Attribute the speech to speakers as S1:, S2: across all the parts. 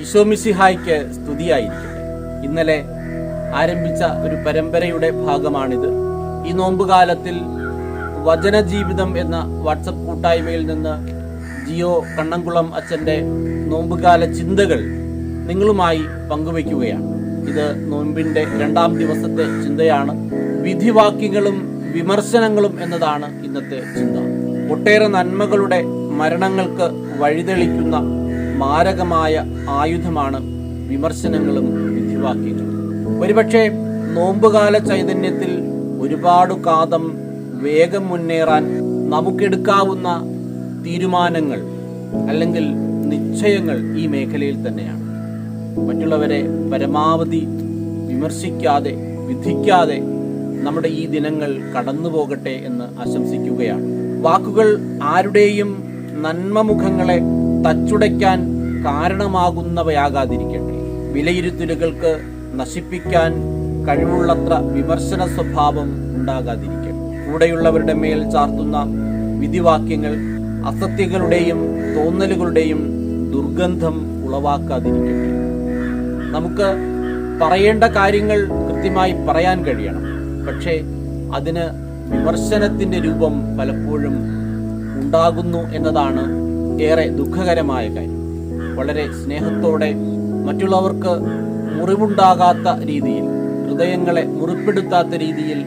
S1: ഈശോമിശിഹായ്ക്ക് സ്തുതിയായിരിക്കട്ടെ. ഇന്നലെ ആരംഭിച്ച ഒരു പരമ്പരയുടെ ഭാഗമാണിത്. ഈ നോമ്പുകാലത്തിൽ വചനജീവിതം എന്ന വാട്സപ്പ് കൂട്ടായ്മയിൽ നിന്ന് ജിയോ കണ്ണംകുളം അച്ഛൻ്റെ നോമ്പുകാല ചിന്തകൾ നിങ്ങളുമായി പങ്കുവയ്ക്കുകയാണ്. ഇത് നോമ്പിൻ്റെ 2-ാം ദിവസത്തെ ചിന്തയാണ്. വിധിവാക്യങ്ങളും വിമർശനങ്ങളും എന്നതാണ് ഇന്നത്തെ ചിന്ത. ഒട്ടേറെ നന്മകളുടെ മരണങ്ങൾക്ക് വഴിതെളിക്കുന്ന മാരകമായ ആയുധമാണ് വിമർശനങ്ങളും വിധിവാക്യങ്ങളും. ഒരുപക്ഷെ നോമ്പുകാല ചൈതന്യത്തിൽ ഒരുപാട് കാതം വേഗം മുന്നേറാൻ നമുക്കെടുക്കാവുന്ന തീരുമാനങ്ങൾ അല്ലെങ്കിൽ നിശ്ചയങ്ങൾ ഈ മേഖലയിൽ തന്നെയാണ്. മറ്റുള്ളവരെ പരമാവധി വിമർശിക്കാതെ വിധിക്കാതെ നമ്മുടെ ഈ ദിനങ്ങൾ കടന്നു പോകട്ടെ എന്ന് ആശംസിക്കുകയാണ്. വാക്കുകൾ ആരുടെയും നന്മമുഖങ്ങളെ തച്ചുടയ്ക്കാൻ കാരണമാകുന്നവയാകാതിരിക്കട്ടെ. വിലയിരുത്തലുകൾക്ക് നശിപ്പിക്കാൻ കഴിവുള്ളത്ര വിമർശന സ്വഭാവം ഉണ്ടാകാതിരിക്കട്ടെ. കൂടെയുള്ളവരുടെ മേൽ ചാർത്തുന്ന വിധിവാക്യങ്ങൾ അസത്യങ്ങളുടെയും തോന്നലുകളുടെയും ദുർഗന്ധം ഉളവാക്കാതിരിക്കട്ടെ. നമുക്ക് പറയേണ്ട കാര്യങ്ങൾ കൃത്യമായി പറയാൻ കഴിയണം. പക്ഷേ അതിന് വിമർശനത്തിന്റെ രൂപം പലപ്പോഴും ഉണ്ടാകുന്നു എന്നതാണ് ഏറെ ദുഃഖകരമായ കാര്യം. വളരെ സ്നേഹത്തോടെ മറ്റുള്ളവർക്ക് മുറിവുണ്ടാകാത്ത രീതിയിൽ, ഹൃദയങ്ങളെ മുറിപ്പെടുത്താത്ത രീതിയിൽ,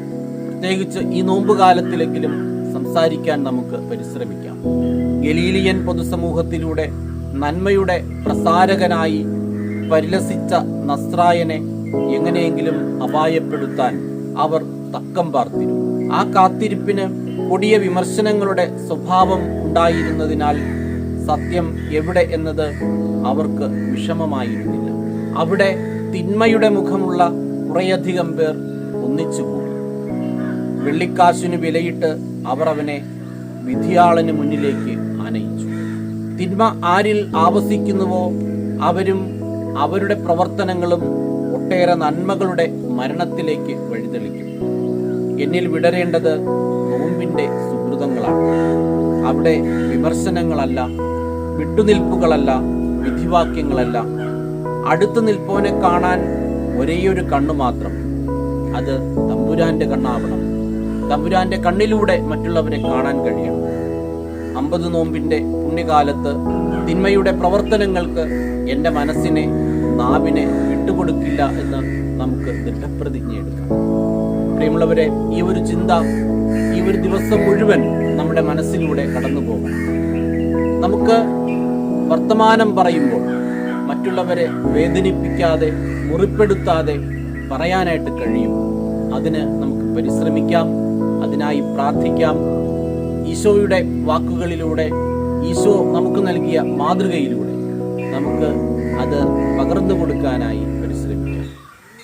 S1: പ്രത്യേകിച്ച് ഈ നോമ്പുകാലത്തിലെങ്കിലും സംസാരിക്കാൻ നമുക്ക് പരിശ്രമിക്കാം. ഗലീലിയൻ പൊതുസമൂഹത്തിലൂടെ നന്മയുടെ പ്രസാരകനായി പരിലസിച്ച നസ്രായനെ എങ്ങനെയെങ്കിലും അപായപ്പെടുത്താൻ അവർ തക്കം പാർത്തിരുന്നു. ആ കാത്തിരിപ്പിന് കൊടിയ വിമർശനങ്ങളുടെ സ്വഭാവം ഉണ്ടായിരുന്നതിനാൽ സത്യം എവിടെ എന്നത് അവർക്ക് വിഷമമായിരുന്നില്ല. അവിടെ തിന്മയുടെ മുഖമുള്ള കുറേയധികം പേർ ഒന്നിച്ചുകൂടി. വെള്ളിക്കാശിന് വിലയിട്ട് അവർ അവനെ വിധിയാളന് മുന്നിലേക്ക് ആനയിച്ചു. തിന്മ ആരിൽ ആവസിക്കുന്നുവോ അവരും അവരുടെ പ്രവർത്തനങ്ങളും ഒട്ടേറെ നന്മകളുടെ മരണത്തിലേക്ക് വഴിതെളിക്കും. എന്നിൽ വിടരേണ്ടത് നോമ്പിന്റെ സുഹൃതങ്ങളാണ്. അവിടെ വിമർശനങ്ങളല്ല, വിട്ടുനിൽപ്പുകളല്ല, വിധിവാക്യങ്ങളല്ല. അടുത്തു നിൽപ്പോനെ കാണാൻ ഒരേയൊരു കണ്ണു മാത്രം. അത് തമ്പുരാന്റെ കണ്ണാവണം. തമ്പുരാന്റെ കണ്ണിലൂടെ മറ്റുള്ളവരെ കാണാൻ കഴിയണം. 50 നോമ്പിന്റെ പുണ്യകാലത്ത് തിന്മയുടെ പ്രവർത്തനങ്ങൾക്ക് എൻ്റെ മനസ്സിനെ, നാവിനെ വിട്ടുകൊടുക്കില്ല എന്ന് നമുക്ക് ദൃഢപ്രതിജ്ഞ എടുക്കാം. പ്രിയമുള്ളവരെ, ഈ ഒരു ചിന്ത ഈ ഒരു ദിവസം മുഴുവൻ നമ്മുടെ മനസ്സിലൂടെ കടന്നു പോകണം. നമുക്ക് വർത്തമാനം പറയുമ്പോൾ മറ്റുള്ളവരെ വേദനിപ്പിക്കാതെ, മുറിപ്പെടുത്താതെ പറയാനായിട്ട് കഴിയും. അതിന് നമുക്ക് പരിശ്രമിക്കാം, അതിനായി പ്രാർത്ഥിക്കാം. ഈശോയുടെ വാക്കുകളിലൂടെ, ഈശോ നമുക്ക് നൽകിയ മാതൃകയിലൂടെ നമുക്ക് അത് പകർന്നു കൊടുക്കാനായി